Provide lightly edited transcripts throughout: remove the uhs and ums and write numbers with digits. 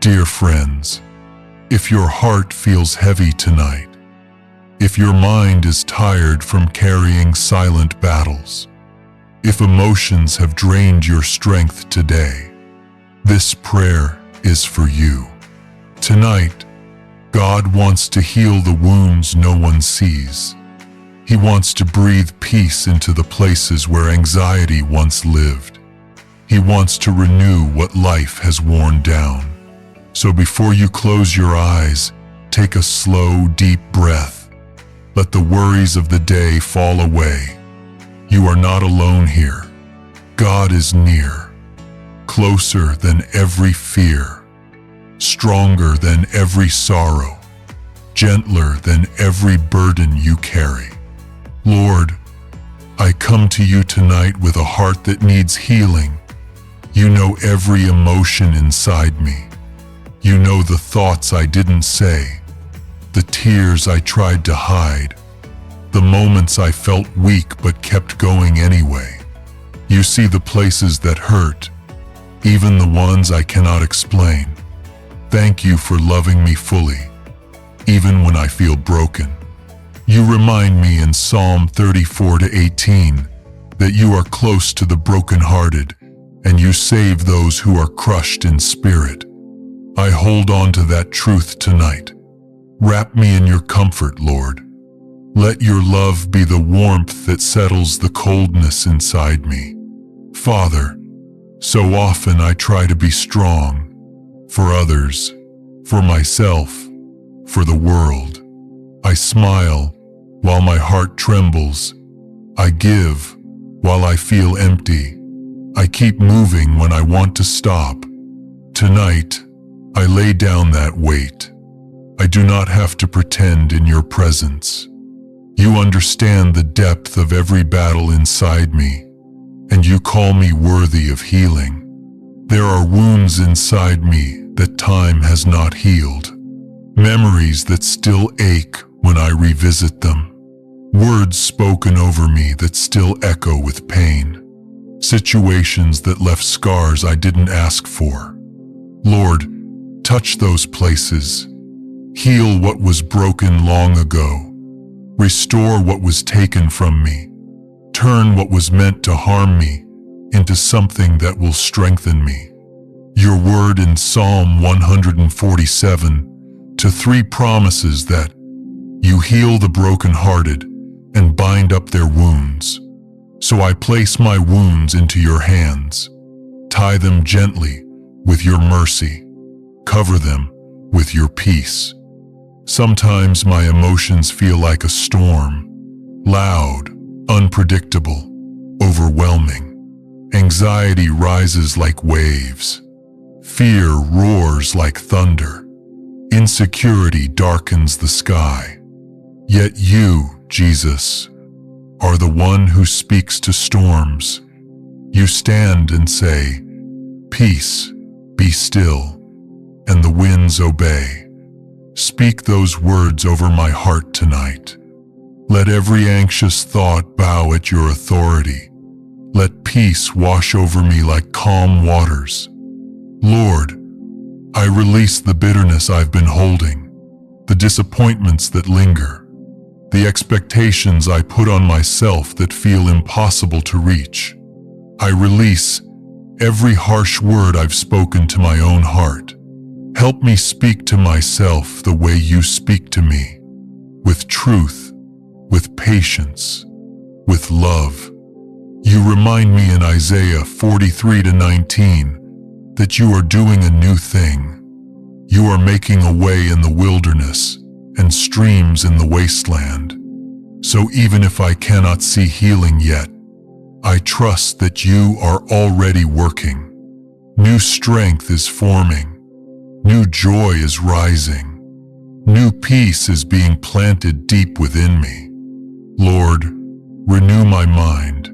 Dear friends, if your heart feels heavy tonight, if your mind is tired from carrying silent battles, if emotions have drained your strength today, this prayer is for you. Tonight, God wants to heal the wounds no one sees. He wants to breathe peace into the places where anxiety once lived. He wants to renew what life has worn down. So before you close your eyes, take a slow, deep breath. Let the worries of the day fall away. You are not alone here. God is near, closer than every fear, stronger than every sorrow, gentler than every burden you carry. Lord, I come to you tonight with a heart that needs healing. You know every emotion inside me. You know the thoughts I didn't say, the tears I tried to hide, the moments I felt weak but kept going anyway. You see the places that hurt, even the ones I cannot explain. Thank you for loving me fully, even when I feel broken. You remind me in Psalm 34-18 that you are close to the brokenhearted and you save those who are crushed in spirit. I hold on to that truth tonight. Wrap me in your comfort, Lord. Let your love be the warmth that settles the coldness inside me. Father, so often I try to be strong for others, for myself, for the world. I smile while my heart trembles. I give while I feel empty. I keep moving when I want to stop. Tonight, I lay down that weight. I do not have to pretend in your presence. You understand the depth of every battle inside me, and you call me worthy of healing. There are wounds inside me that time has not healed, memories that still ache when I revisit them, words spoken over me that still echo with pain, situations that left scars I didn't ask for. Lord, touch those places. Heal what was broken long ago. Restore what was taken from me. Turn what was meant to harm me into something that will strengthen me. Your word in Psalm 147:3 promises that you heal the brokenhearted and bind up their wounds. So I place my wounds into your hands. Tie them gently with your mercy. Cover them with your peace. Sometimes my emotions feel like a storm, loud, unpredictable, overwhelming. Anxiety rises like waves. Fear roars like thunder. Insecurity darkens the sky. Yet you, Jesus, are the one who speaks to storms. You stand and say, "Peace, be still," and the winds obey. Speak those words over my heart tonight. Let every anxious thought bow at your authority. Let peace wash over me like calm waters. Lord, I release the bitterness I've been holding, the disappointments that linger, the expectations I put on myself that feel impossible to reach. I release every harsh word I've spoken to my own heart. Help me speak to myself the way you speak to me, with truth, with patience, with love. You remind me in Isaiah 43-19 that you are doing a new thing. You are making a way in the wilderness and streams in the wasteland. So even if I cannot see healing yet, I trust that you are already working. New strength is forming. New joy is rising. New peace is being planted deep within me. Lord, renew my mind.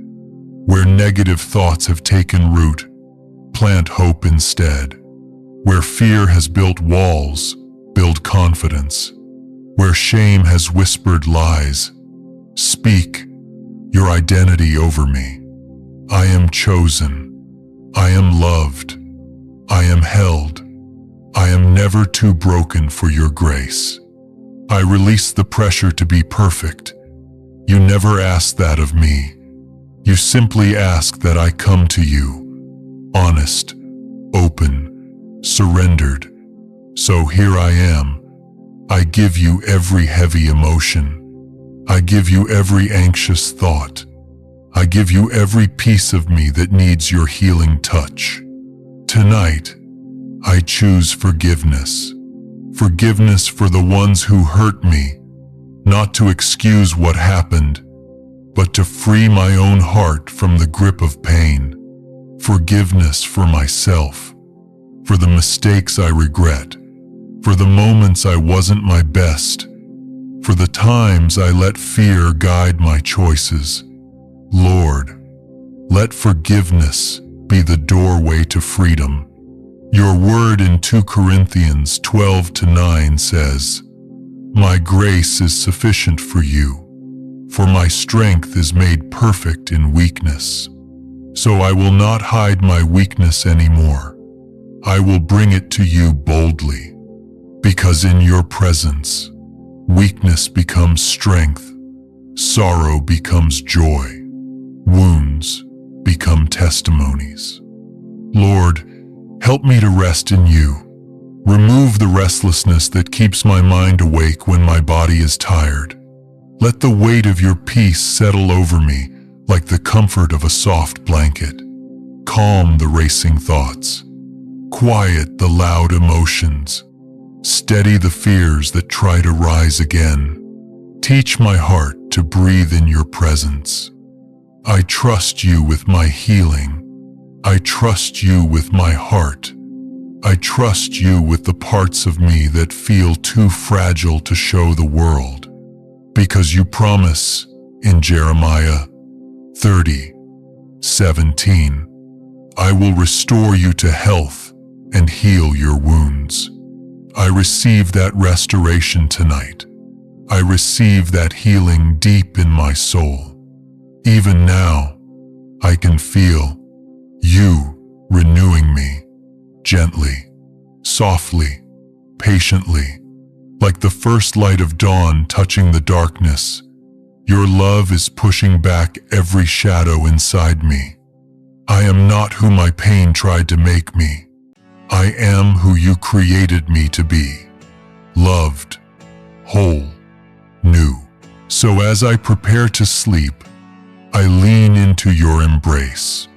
Where negative thoughts have taken root, plant hope instead. Where fear has built walls, build confidence. Where shame has whispered lies, speak your identity over me. I am chosen. I am loved. I am held. I am never too broken for your grace. I release the pressure to be perfect. You never ask that of me. You simply ask that I come to you, honest, open, surrendered. So here I am. I give you every heavy emotion. I give you every anxious thought. I give you every piece of me that needs your healing touch. Tonight, I choose forgiveness. Forgiveness for the ones who hurt me, not to excuse what happened, but to free my own heart from the grip of pain. Forgiveness for myself, for the mistakes I regret, for the moments I wasn't my best, for the times I let fear guide my choices. Lord, let forgiveness be the doorway to freedom. Your word in 2 Corinthians 12-9 says, "My grace is sufficient for you, for my strength is made perfect in weakness. So I will not hide my weakness anymore. I will bring it to you boldly, because in your presence, weakness becomes strength, sorrow becomes joy, wounds become testimonies." Lord, help me to rest in you. Remove the restlessness that keeps my mind awake when my body is tired. Let the weight of your peace settle over me like the comfort of a soft blanket. Calm the racing thoughts. Quiet the loud emotions. Steady the fears that try to rise again. Teach my heart to breathe in your presence. I trust you with my healing. I trust you with my heart. I trust you with the parts of me that feel too fragile to show the world. Because you promise in Jeremiah 30:17, I will restore you to health and heal your wounds. I receive that restoration tonight. I receive that healing deep in my soul. Even now, I can feel you renewing me, gently, softly, patiently, like the first light of dawn touching the darkness. Your love is pushing back every shadow inside me. I am not who my pain tried to make me. I am who you created me to be, loved, whole, new. So as I prepare to sleep, I lean into your embrace.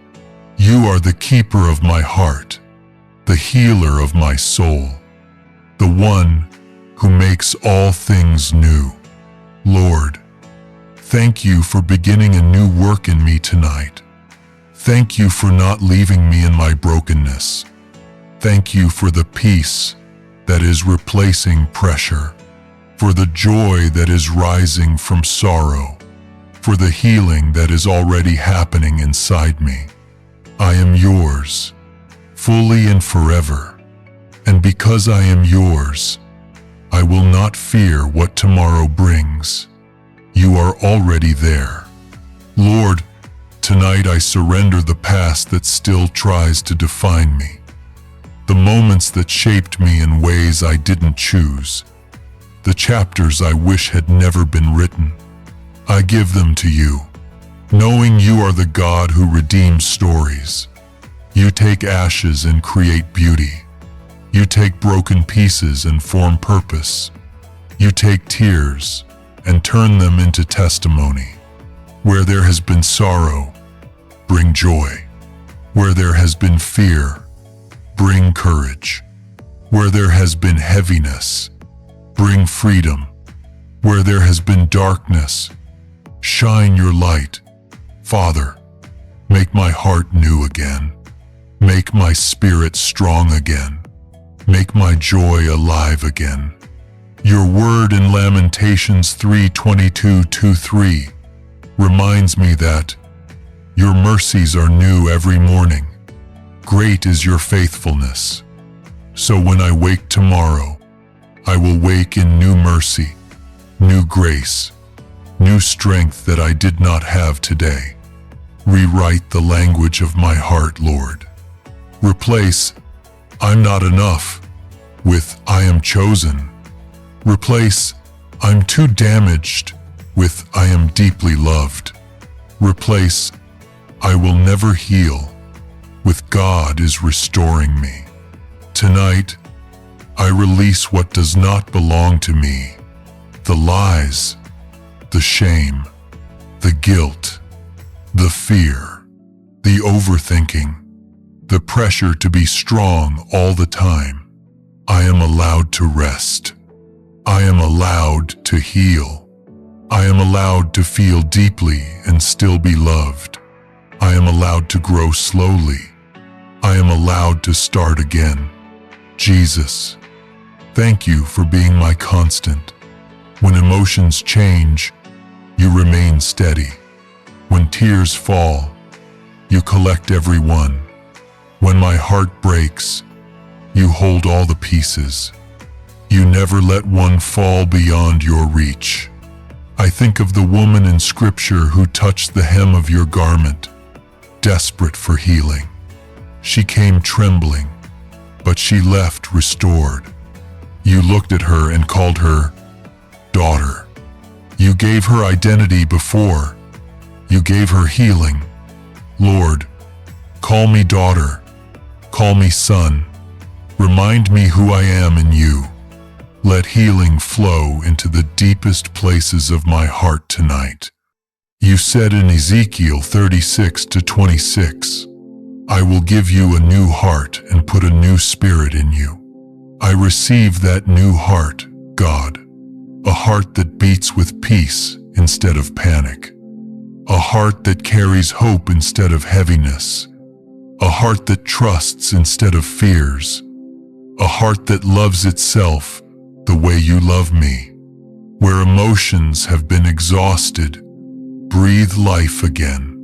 You are the keeper of my heart, the healer of my soul, the one who makes all things new. Lord, thank you for beginning a new work in me tonight. Thank you for not leaving me in my brokenness. Thank you for the peace that is replacing pressure, for the joy that is rising from sorrow, for the healing that is already happening inside me. I am yours, fully and forever, and because I am yours, I will not fear what tomorrow brings. You are already there. Lord, tonight I surrender the past that still tries to define me, the moments that shaped me in ways I didn't choose, the chapters I wish had never been written. I give them to you, knowing you are the God who redeems stories. You take ashes and create beauty. You take broken pieces and form purpose. You take tears and turn them into testimony. Where there has been sorrow, bring joy. Where there has been fear, bring courage. Where there has been heaviness, bring freedom. Where there has been darkness, shine your light. Father, make my heart new again. Make my spirit strong again. Make my joy alive again. Your word in Lamentations 3:22-3 reminds me that your mercies are new every morning. Great is your faithfulness. So when I wake tomorrow, I will wake in new mercy, new grace, new strength that I did not have today. Rewrite the language of my heart, Lord. Replace, "I'm not enough," with "I am chosen." Replace "I'm too damaged" with "I am deeply loved." Replace "I will never heal" with "God is restoring me." Tonight, I release what does not belong to me: the lies, the shame, the guilt, the fear, the overthinking, the pressure to be strong all the time. I am allowed to rest. I am allowed to heal. I am allowed to feel deeply and still be loved. I am allowed to grow slowly. I am allowed to start again. Jesus, thank you for being my constant. When emotions change, you remain steady. When tears fall, you collect every one. When my heart breaks, you hold all the pieces. You never let one fall beyond your reach. I think of the woman in Scripture who touched the hem of your garment, desperate for healing. She came trembling, but she left restored. You looked at her and called her daughter. You gave her identity before. You gave her healing. Lord, call me daughter. Call me son. Remind me who I am in you. Let healing flow into the deepest places of my heart tonight. You said in Ezekiel 36-26, I will give you a new heart and put a new spirit in you. I receive that new heart, God, a heart that beats with peace instead of panic, a heart that carries hope instead of heaviness, a heart that trusts instead of fears, a heart that loves itself the way you love me. Where emotions have been exhausted, breathe life again.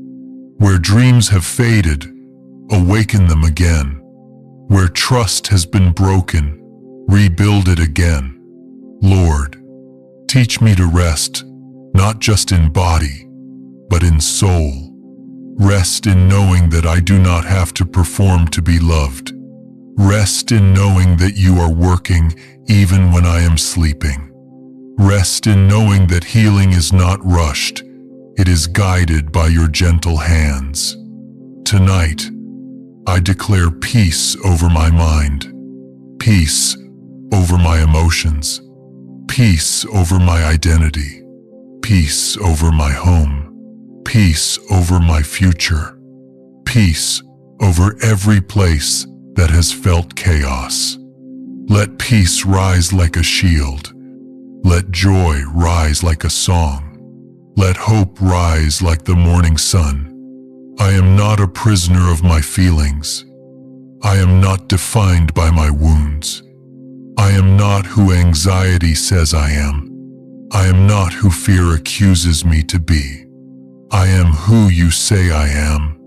Where dreams have faded, awaken them again. Where trust has been broken, rebuild it again. Lord, teach me to rest, not just in body, but in soul. Rest in knowing that I do not have to perform to be loved. Rest in knowing that you are working even when I am sleeping. Rest in knowing that healing is not rushed. It is guided by your gentle hands. Tonight, I declare peace over my mind, peace over my emotions, peace over my identity, peace over my home, peace over my future, peace over every place that has felt chaos. Let peace rise like a shield. Let joy rise like a song. Let hope rise like the morning sun. I am not a prisoner of my feelings. I am not defined by my wounds. I am not who anxiety says I am. I am not who fear accuses me to be. I am who you say I am.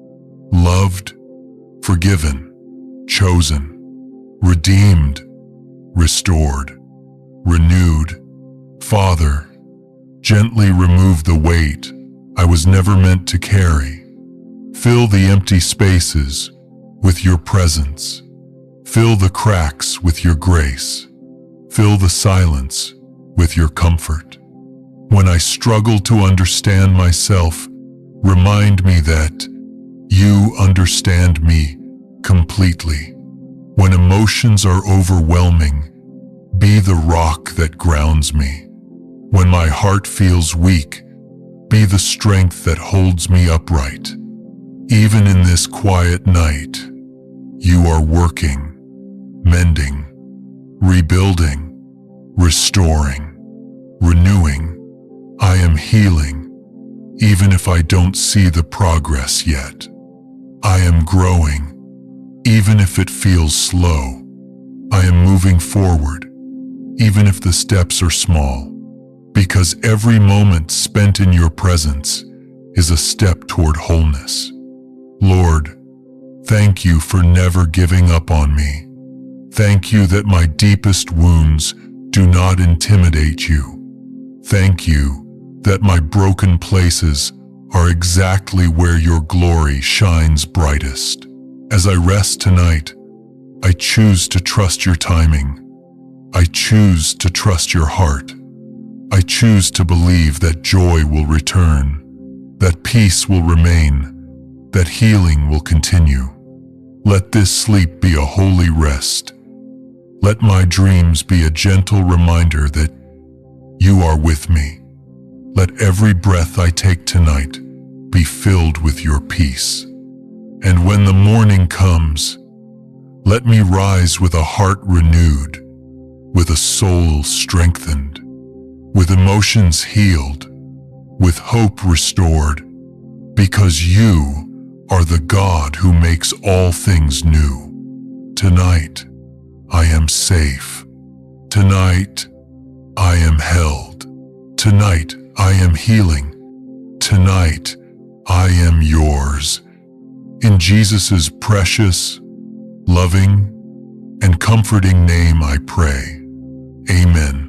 Loved, forgiven, chosen, redeemed, restored, renewed. Father, gently remove the weight I was never meant to carry. Fill the empty spaces with your presence. Fill the cracks with your grace. Fill the silence with your comfort. When I struggle to understand myself, remind me that you understand me completely. When emotions are overwhelming, be the rock that grounds me. When my heart feels weak, be the strength that holds me upright. Even in this quiet night, you are working, mending, rebuilding, restoring, renewing. I am healing, even if I don't see the progress yet. I am growing, even if it feels slow. I am moving forward, even if the steps are small, because every moment spent in your presence is a step toward wholeness. Lord, thank you for never giving up on me. Thank you that my deepest wounds do not intimidate you. Thank you that my broken places are exactly where your glory shines brightest. As I rest tonight, I choose to trust your timing. I choose to trust your heart. I choose to believe that joy will return, that peace will remain, that healing will continue. Let this sleep be a holy rest. Let my dreams be a gentle reminder that you are with me. Let every breath I take tonight be filled with your peace. And when the morning comes, let me rise with a heart renewed, with a soul strengthened, with emotions healed, with hope restored, because you are the God who makes all things new. Tonight, I am safe. Tonight, I am held. Tonight, I am healing. Tonight, I am yours. In Jesus' precious, loving, and comforting name I pray. Amen.